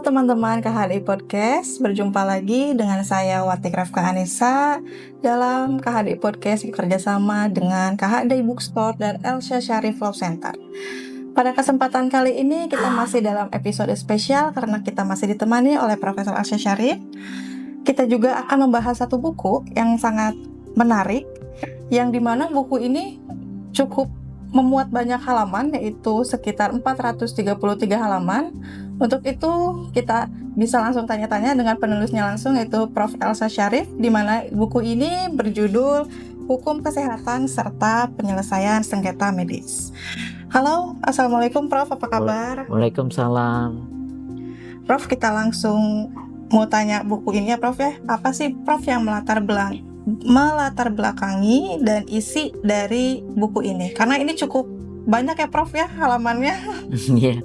Halo teman-teman KHDI Podcast, berjumpa lagi dengan saya Watik Rafka Anissa dalam KHDI Podcast bekerjasama dengan KHDI Bookstore dan Elsa Syarif Law Center. Pada kesempatan kali ini kita masih dalam episode spesial karena kita masih ditemani oleh Profesor Elsa Syarif. Kita juga akan membahas satu buku yang sangat menarik, yang dimana buku ini cukup memuat banyak halaman, yaitu sekitar 433 halaman. Untuk itu kita bisa langsung tanya-tanya dengan penulisnya langsung, yaitu Prof. Elsa Syarif, di mana buku ini berjudul Hukum Kesehatan serta Penyelesaian Sengketa Medis. Halo, Assalamualaikum Prof, apa kabar? Waalaikumsalam. Prof, kita langsung mau tanya buku ini ya Prof ya. Apa sih Prof yang melatar belakangi dan isi dari buku ini? Karena ini cukup banyak ya Prof ya halamannya. Iya.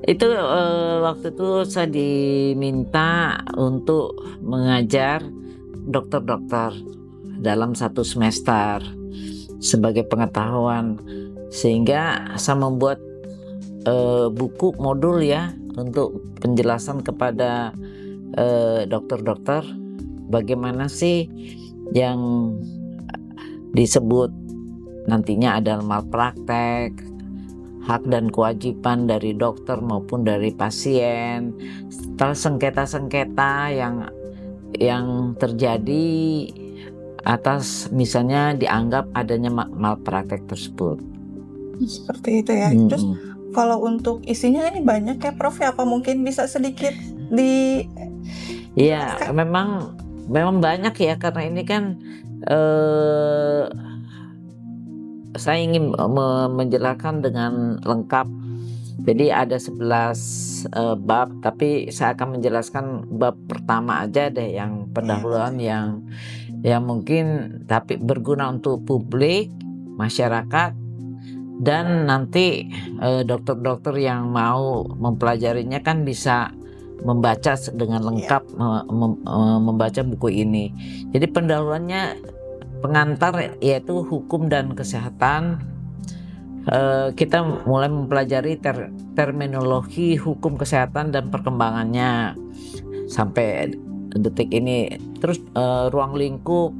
Itu waktu itu saya diminta untuk mengajar dokter-dokter dalam satu semester sebagai pengetahuan, sehingga saya membuat buku modul ya untuk penjelasan kepada dokter-dokter bagaimana sih yang disebut nantinya adalah malpraktek, hak dan kewajiban dari dokter maupun dari pasien, setelah sengketa-sengketa yang terjadi atas misalnya dianggap adanya malpraktek tersebut. Seperti itu ya. Terus kalau untuk isinya ini banyak ya Prof, apa mungkin bisa sedikit di? Iya, memang banyak ya, karena ini kan saya ingin menjelaskan dengan lengkap. Jadi ada 11 bab, tapi saya akan menjelaskan bab pertama aja deh, yang pendahuluan yang mungkin tapi berguna untuk publik, masyarakat, dan nanti dokter-dokter yang mau mempelajarinya kan bisa membaca dengan lengkap, membaca buku ini. Jadi pendahuluannya pengantar yaitu hukum dan kesehatan. Kita mulai mempelajari terminologi hukum kesehatan dan perkembangannya sampai detik ini. Terus ruang lingkup,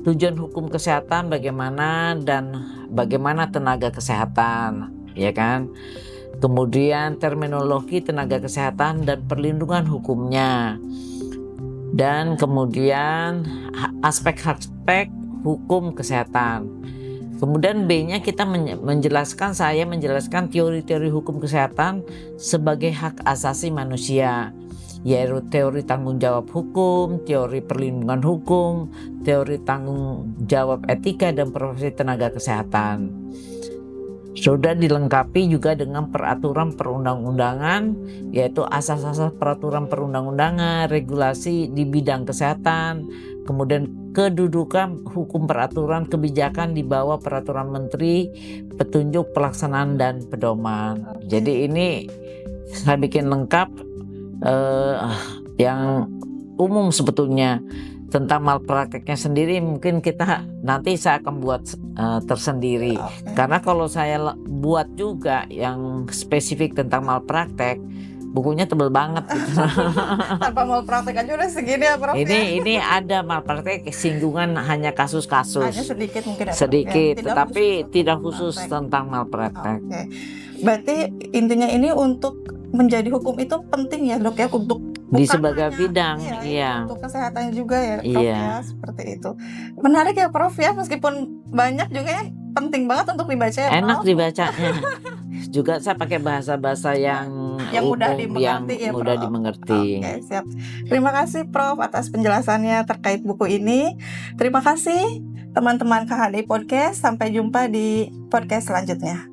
tujuan hukum kesehatan bagaimana, dan bagaimana tenaga kesehatan, ya kan? Kemudian terminologi tenaga kesehatan dan perlindungan hukumnya, dan kemudian aspek-aspek hukum kesehatan. Kemudian B-nya kita saya menjelaskan teori-teori hukum kesehatan sebagai hak asasi manusia, yaitu teori tanggung jawab hukum, teori perlindungan hukum, teori tanggung jawab etika dan profesi tenaga kesehatan. Sudah dilengkapi juga dengan peraturan perundang-undangan, yaitu asas-asas peraturan perundang-undangan, regulasi di bidang kesehatan, kemudian kedudukan hukum peraturan kebijakan di bawah peraturan menteri, petunjuk pelaksanaan dan pedoman. Jadi ini saya bikin lengkap, yang umum sebetulnya. Tentang malprakteknya sendiri mungkin nanti saya akan buat tersendiri. Karena kalau saya buat juga yang spesifik tentang malpraktek, bukunya tebel banget gitu. Tanpa malpraktek aja udah segini ya Prof. Ini ada malpraktek singgungan hanya kasus-kasus. Hanya sedikit mungkin ya, sedikit, Prof, ya? tetapi tidak khusus tentang malpraktek. Berarti intinya ini untuk menjadi hukum itu penting ya Dok ya, untuk di sebagai bidang, iya. Untuk kesehatan juga ya Prof, iya. Ya, seperti itu. Menarik ya Prof ya, meskipun banyak juga ya, penting banget untuk dibaca ya Prof. Enak dibacanya. Juga saya pakai bahasa-bahasa yang mudah dimengerti. Oke, siap. Terima kasih Prof atas penjelasannya terkait buku ini. Terima kasih teman-teman KHDI Podcast. Sampai jumpa di podcast selanjutnya.